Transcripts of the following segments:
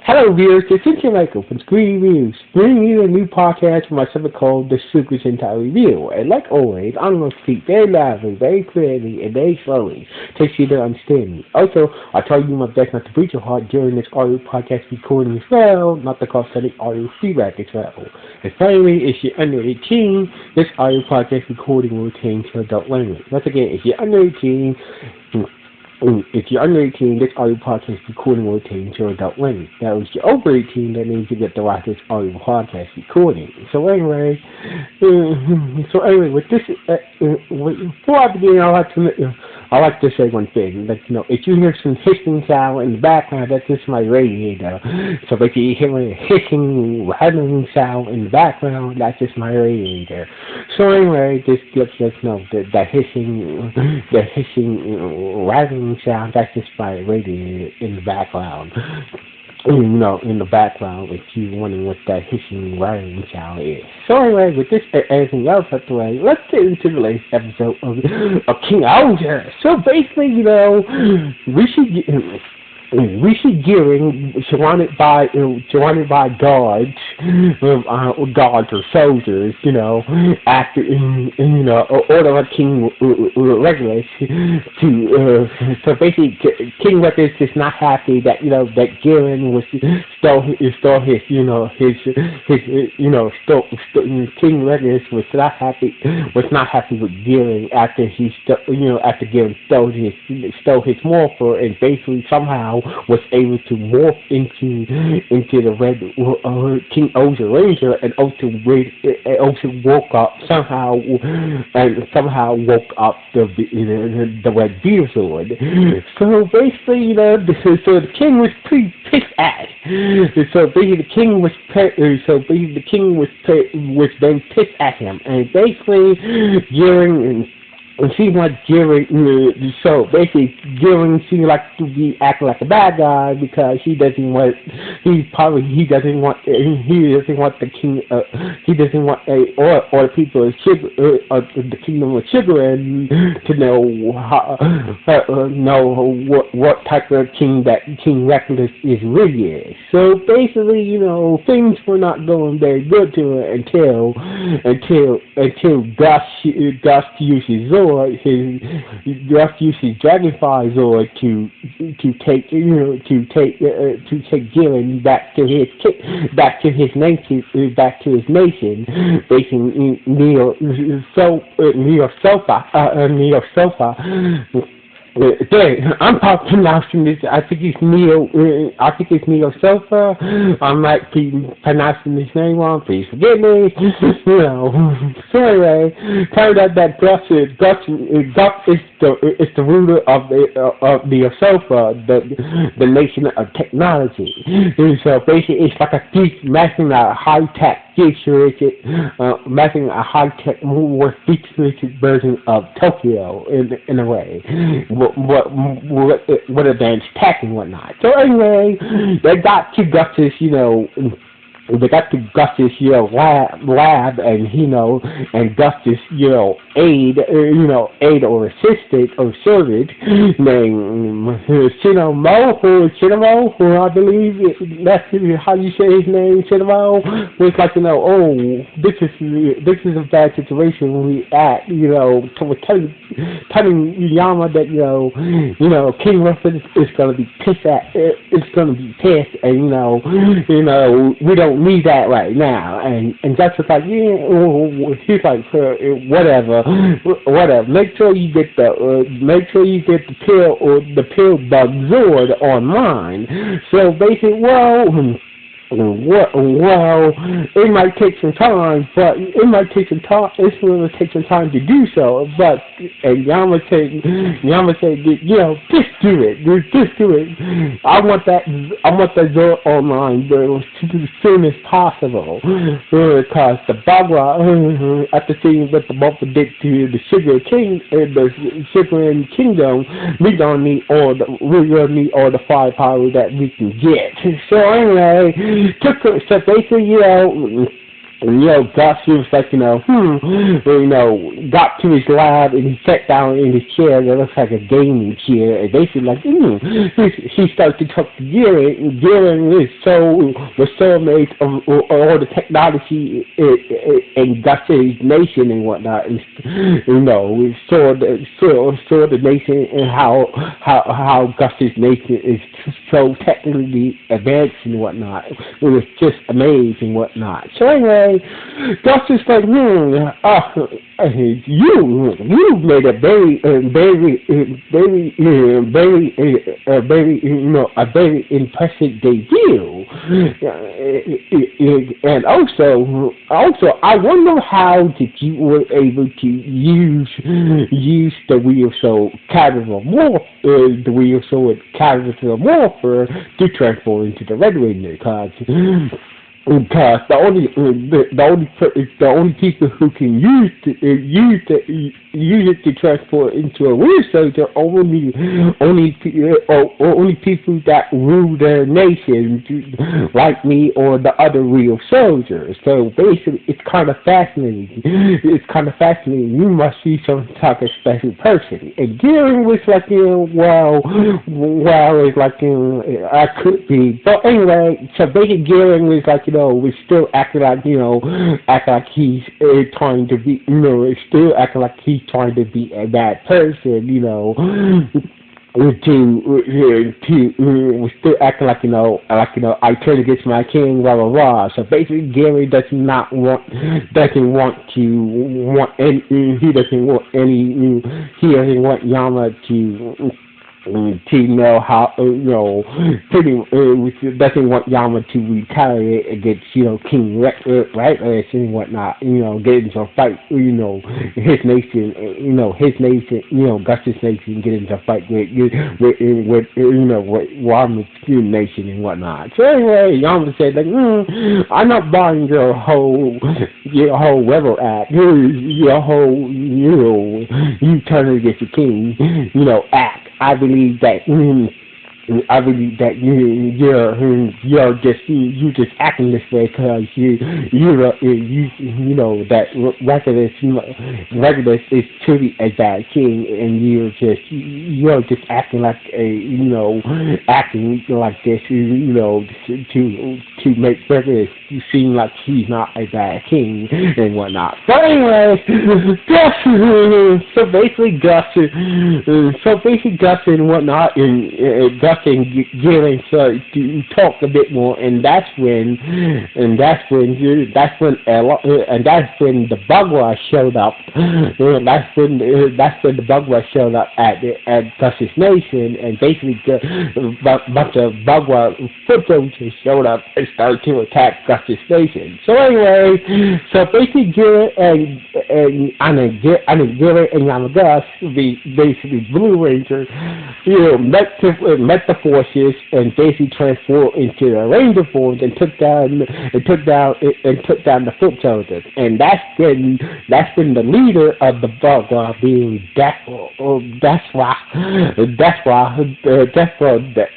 Hello viewers, this is Michael from Screen Reviews, bringing you a new podcast for myself called The Super Sentai Review. And like always, I'm going to speak very loudly, very clearly, and very slowly to you to understand me. Also, I try to do my best not to breach your heart during this audio podcast recording as well, not to cause any audio feedback as well. And finally, if you're under 18, this audio podcast recording will change to adult language. Once again, if you're under 18, this audio podcast recording will change to adult language. Now, if you're over 18, that means you get to watch this audio podcast recording. So anyway, with this, before I begin, I like to say one thing. Like, if you hear some hissing sound in the background, that's just my radiator. So if you hear a hissing, rattling sound in the background, that's just my radiator. So anyway, this lets us know that the hissing, rattling sound, that's just my radiator in the background. In the background, if you're wondering what that hissing, rattling sound is. So anyway, with this and everything else out the way, let's get into the latest episode of King-Ohger. So basically, we see Gearing surrounded by guards, guards or soldiers, after order of King Regulus to so basically King Regulus is not happy that that Gearing was King Regulus was not happy with Gearing after after Gearing stole his morpher and basically somehow was able to morph into the red King-Ohger Ranger and also woke up somehow woke up the red Beetle Sword. So basically, so the king was pretty pissed at. So basically, the king was very pissed at him, and basically during. It seems like Gearing, so basically, Gearing seems like to be acting like a bad guy because he doesn't want the king, he doesn't want or the people of the kingdom of Sugarin to know what type of king that King Reckless really is. So basically, things were not going very good to her until Gus uses Gus uses Dragonfly Zord to take Gearing back to his nation, basically Neo Sofa. I'm not pronouncing this. I think it's Neo Sofa. I might be pronouncing this name wrong. Please forgive me. So anyway, turned out that Gus is the ruler of the Sofa, the nation of technology. So basically, it's like a thief messing a high-tech, making a high-tech, more futuristic version of Tokyo in a way. What advanced tech and whatnot. So anyway, they got to Gus's, lab and Gus's, aide or assistant or servant named Shinomo, who I believe that's how you say his name, Shinomo, was like, this is a bad situation we at, telling Yama that, King Ruffin is gonna be pissed and we don't need that right now, and Gus was like, he's like, whatever. Make sure you get the pill or the pill bug Zord online. So basically, it might take some time, but it's going to take some time to do so. But Yama said, just do it. I want that Zord online as soon as possible, because the Bagua, after seeing what the Buffer did to the Sugar King, the Sugar Kingdom, we're gonna need all the firepower that we can get. So anyway. So basically, Gus was like, got to his lab and he sat down in his chair that looks like a gaming chair, and basically like, he started to talk to Garen, and Garen was so amazed of all the technology in Gus's nation and whatnot, and saw the nation and how Gus's nation is so technically advanced and whatnot. It was just amazing and whatnot. So anyway, Gus is like, you made a very impressive debut, and also, I wonder how did you were able to use the wheel so the wheel so Morpher to transform into the Red Ranger, because the only people who can use it to transform into a real soldier only people that rule their nation, like me or the other real soldiers. So basically, it's kind of fascinating. You must be some type of special person. And Garen was like, it's like, I could be. But anyway, so basically, Garen was like, was still acting like, he's trying to be, still acting like he's trying to be a bad person, still acting like, I turn against my king, blah blah blah. So basically, Gary doesn't want Yama to know how, doesn't want Yama to retaliate against, King Reckless and whatnot, get into a fight, his nation, Gus's nation, get into a fight with Yama's nation and whatnot. So anyway, Yama said, like, I'm not buying your whole rebel act, your whole, you turn against the king, act. I believe that you're just acting this way because that Regulus is truly a bad king, and you're just acting like acting like this, to make Regulus seem like he's not a bad king and whatnot. But anyway, so basically Gus and whatnot, and Gus and Garen started to talk a bit more, and that's when the Bugwa showed up. That's when the Bugwa showed up at Gus's nation, and basically a bunch of Bugwa foot soldiers showed up and started to attack Gus's nation. So anyway, basically Garen and Yamagus, basically Blue Ranger, met the forces and basically transformed into the Ranger forms and took down the foot soldiers. And that's when the leader of the Bugwa, being Death the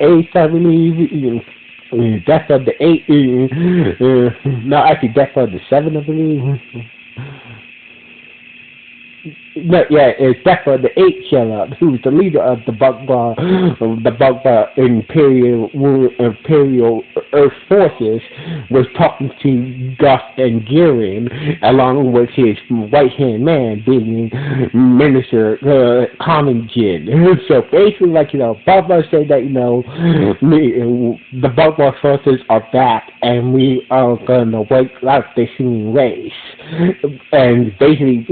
8th, I believe. Death of the 8th. No, actually, Death of the 7th, I believe. It's Death of the 8th showed up, who was the leader of the Bugwa Imperial Earth forces, was talking to Gus and Garen, along with his right-hand man, being Minister Common Jin. So basically, Bugwa said that, the Bugwa forces are back, and we are going to wake out the human race. And basically,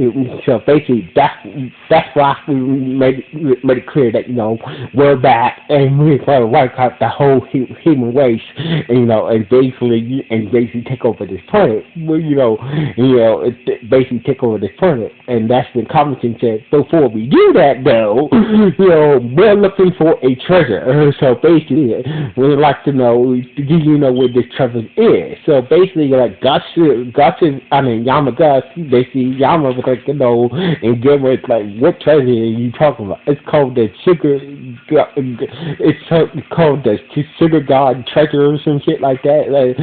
that's why we made it clear that, we're back and we're going to wipe out the whole human race, and basically take over this planet. Basically take over this planet. And that's when Compton said, before we do that, though, we're looking for a treasure. So basically, we'd like to know, do you know where this treasure his ears. So basically, like Yama Gus, they see Yama was like, and Gilbert's like, what treasure are you talking about? It's called the sugar. It's called the sugar god treasure or some shit like that. Like,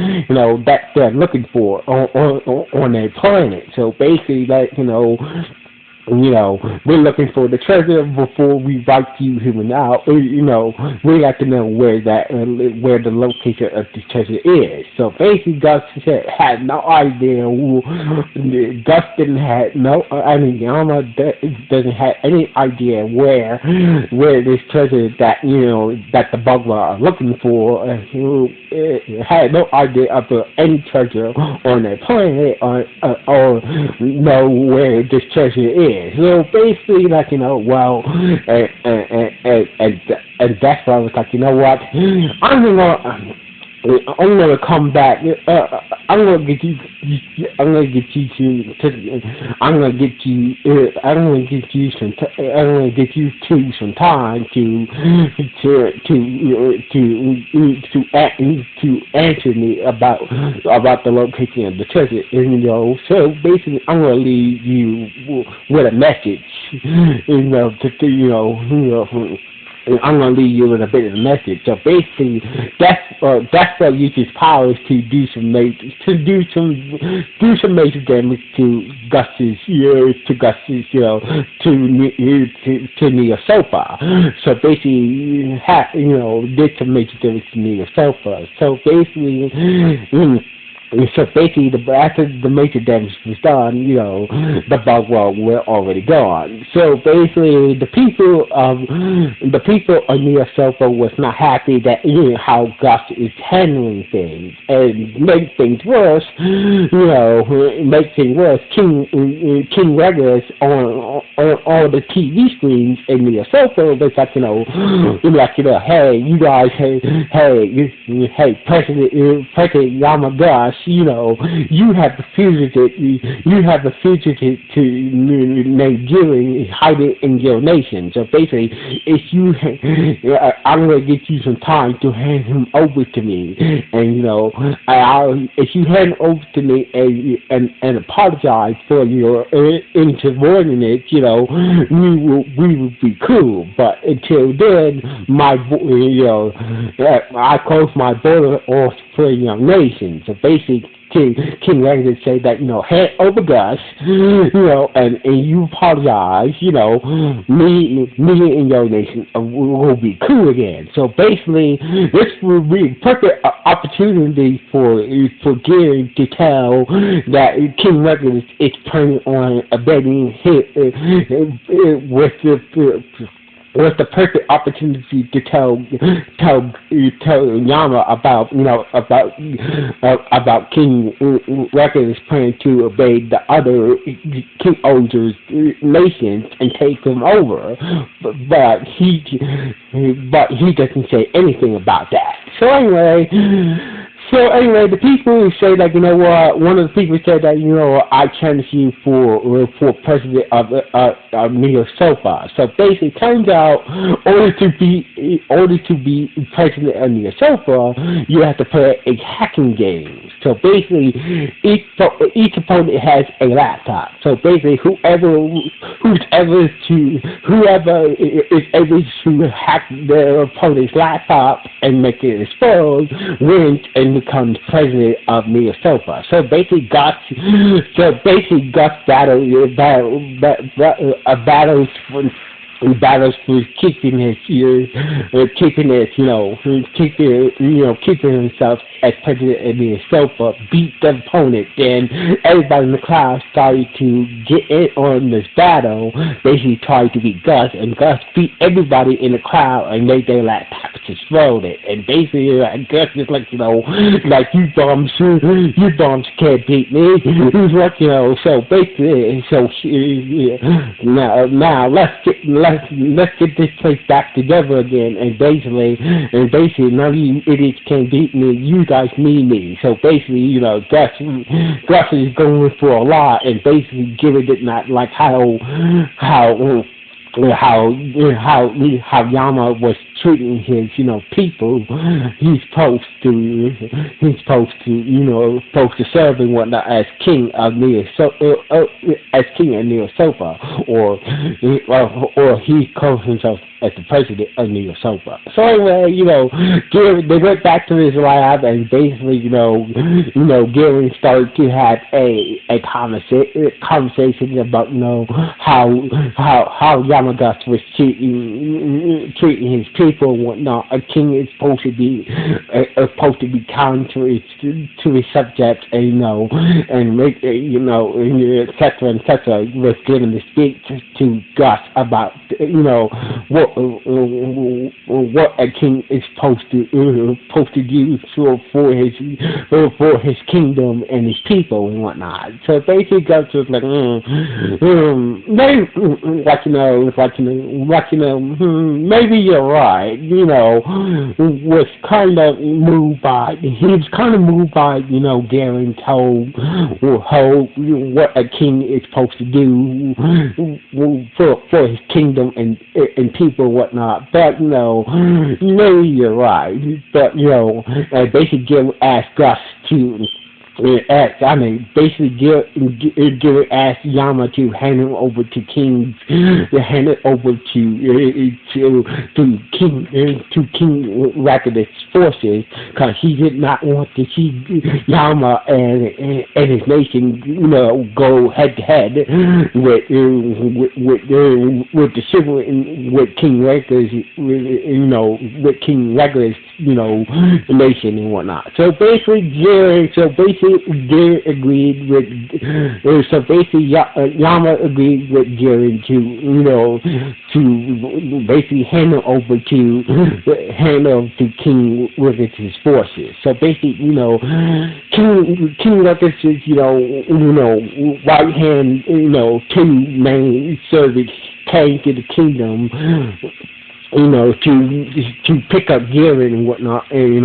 that they're looking for on their planet. So basically, like, we're looking for the treasure before we wipe you human out. We like to know where the location of the treasure is. So basically, Gus had no idea. Gus didn't have Yama doesn't have any idea where this treasure that that the Bugler are looking for. Had no idea of any treasure on their planet or know where this treasure is. So basically, like, and that's why I was like, what? I'm gonna come back. I'm gonna get you some time to answer me about the location of the treasure. And so basically, I'm gonna leave you with a message. I'm gonna leave you with a bit of a message. So basically, that's what uses powers to do some major damage to Gus's to Neo Sofa. So basically, did some major damage to Neo Sofa. So basically, after the major damage was done, the bug world were already gone. So basically, the people of Neo Sofa was not happy that how Gus is handling things, and make things worse. King Regulus on all the TV screens in Neo Sofa was like, hey, you guys, hey, President Yama Gus, you have the fugitive to Nigeria hiding in your nation. So basically, I'm gonna get you some time to hand him over to me, and if you hand him over to me and apologize for your insubordinate, we will be cool. But until then, I close my border off for young nation. So basically, King Regulus say that, hand over Gus, and you apologize, me and your nation will be cool again. So basically, this will be a perfect opportunity for Gary to tell that King Regulus is planning on abetting him was the perfect opportunity to tell Yama about King Regulus' plan to obey the other King-Ohger's nations and take them over, but he doesn't say anything about that. So anyway, the people say that, one of the people said that, I challenge you for president of Neo Sofa. So basically, it turns out, in order to be president of Neo Sofa, you have to play a hacking game. So basically, each opponent has a laptop. So basically, whoever is able to hack their opponent's laptop and make it explode wins and becomes president of Neo Sofa. So basically, Gus battles for keeping himself as president of Neo Sofa, beat the opponent. Then everybody in the crowd started to get in on this battle, basically tried to beat Gus, and Gus beat everybody in the crowd and made their laptops explode it. And basically, Gus is like, like you bums can't beat me. He's like, so basically, now let's get this place back together again, and basically none of you idiots can beat me. You guys need me. So basically, Gus is going for a lot, and basically giving it not like how how Yama was treating his people. He's supposed to serve and whatnot as king of Neo Sofa, or he calls himself as the president of Neo Sofa. So anyway, they went back to this lab and basically Garen started to have a conversation about how Yamaguchi was treating his people and whatnot. A king is supposed to be kind to his subjects, and make etc. Was given the speech to Gus about what a king is supposed to do for his kingdom and his people and whatnot. So basically, Gus was like, maybe you're right. Was kind of moved by. He was kind of moved by Garen told what a king is supposed to do for his kingdom and people and whatnot. But maybe you're right. But basically Garen asked Gus to. Basically, Garen asked Yama to hand him over to King, King Rakuta's forces, because he did not want to see Yama and his nation, go head to head with the civil with King Rakuta's, with King Rakuta's, nation and whatnot. So basically, Garen agreed with. So basically, Yama agreed with Garen to basically hand him over to King Rakuta's forces. So basically, King Rakuta's, right hand, two main servants came to the kingdom. To pick up Garen and whatnot, and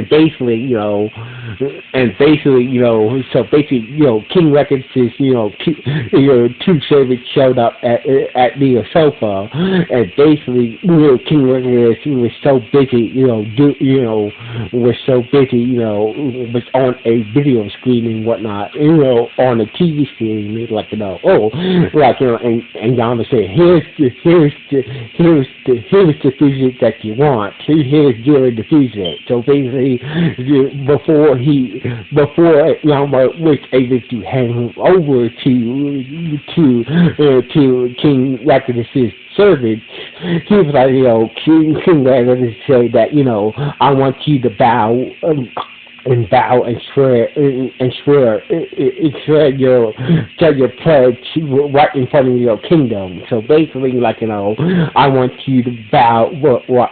basically, so basically, King Rakuta's, two servants showed up at Neo Sofa, and basically, King Rakuta was so busy, was on a video screen and whatnot, on a TV screen, and Yama said, here's the fusion that you want. Here's Garen the fusion. So basically, before Yama was able to hand him over to King Rakuta's servants, he was like, King Rakuta said that, I want you to bow and swear your pledge right in front of your kingdom. So basically, I want you to bow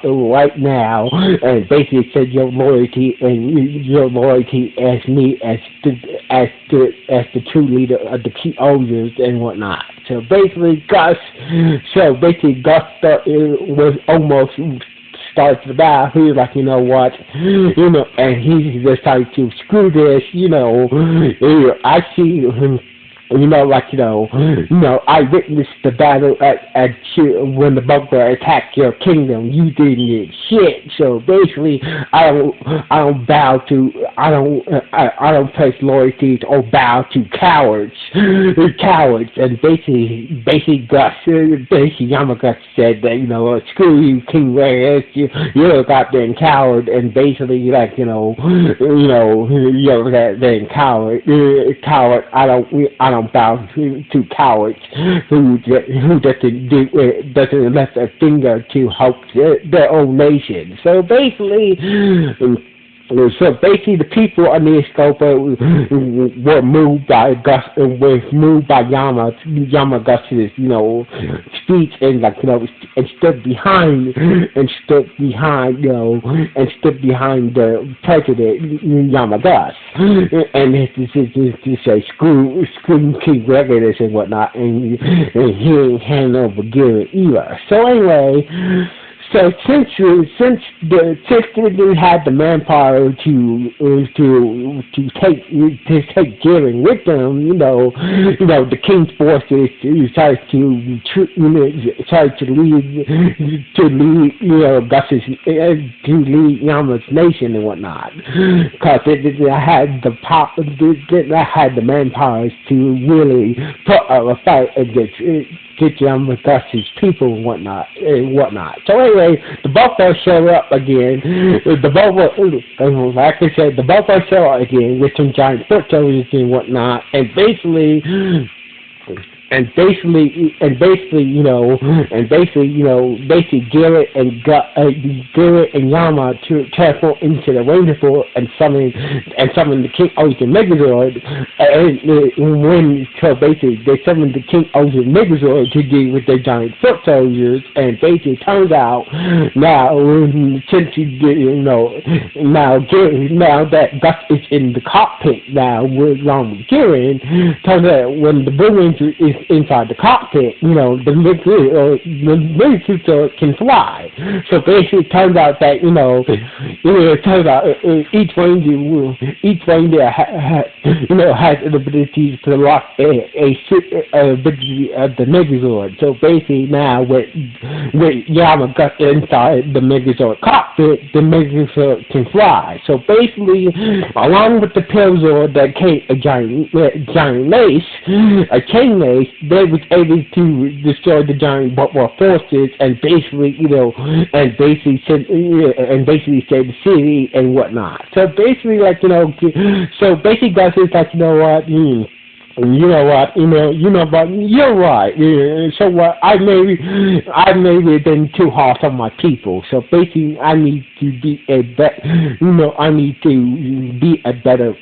right now, and basically said your loyalty as me as the true leader of the King-Ohgers and whatnot. So basically, Gus was almost starts to bow. He was like, what, and he decided to screw this, I see him. I witnessed the battle at when the Bunker attacked your kingdom. You didn't get shit. So basically, I don't place loyalties or bow to cowards. And basically Yamaguchi said that screw you, King Reyes. You're a goddamn coward. And basically, you're a goddamn coward. I don't bow to cowards who doesn't lift a finger to help their own nation. So basically, the people on the Scopa were moved by Yamaguchi's, speech and stood behind the president Yamaguchi, and to say screw King Rakuta and whatnot, and he ain't handing over Garen either. So anyway. So since they had the manpower to take Gearing with them, the King's forces started to lead Gus's to lead Yama's nation and whatnot, because they had the manpower to really put a fight against Gus's people and whatnot. So anyway, the Buffalo show up again. Like I said, the Buffalo show up again with some giant foot soldiers and whatnot, and basically, Garrett and Yama transform into the Ranger Force and summon the King-Ohger Megazord. So basically they summoned the King-Ohger Megazord to deal with their giant foot soldiers, and basically it turns out now that Gus is in the cockpit now along with Gearing, turns out when the Blue Ranger is inside the cockpit, the Megazord can fly. So basically, it turns out that each Ranger has an ability to lock ability of the Megazord. So basically, now with Yama got inside the Megazord cockpit, the Megazord can fly. So basically, along with the Pillzord that came a giant lace, a chain lace, they was able to destroy the giant Buffalo forces and basically save the city and whatnot. So basically, Gus is like, you're right. So what? I maybe been too harsh on my people. So basically, I need to be a better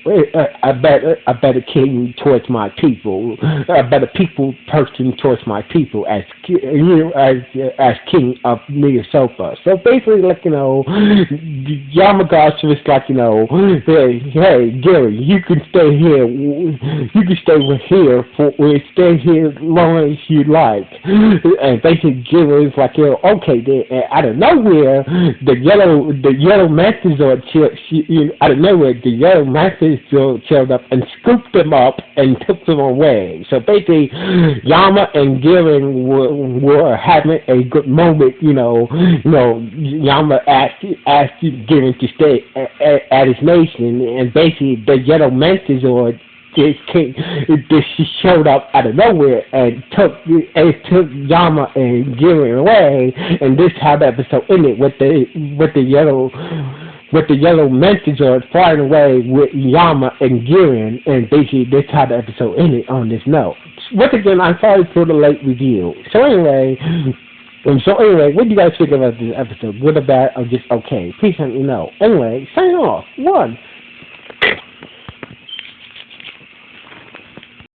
king towards my people, a better people person towards my people as king of Minnesota. So basically, Yamagata was like, hey, Gary, you can stay here. You can stay stay here as long as you like. And basically Gary was like, okay, then out of nowhere the yellow Mastazord showed up and scooped them up and took them away. So basically Yama and Gary were having a good moment. Yama asked Gary to stay at his nation, and basically the yellow Mastazord she showed up out of nowhere and took Yama and Gary away, and this had the episode ended with the yellow Mastazord flying away with Yama and Gary, and basically this had the episode ended on this note. Once again, I'm sorry for the late review. So anyway, what do you guys think about this episode? Good or bad, or just okay? Please let me know. Anyway, sign off. 1.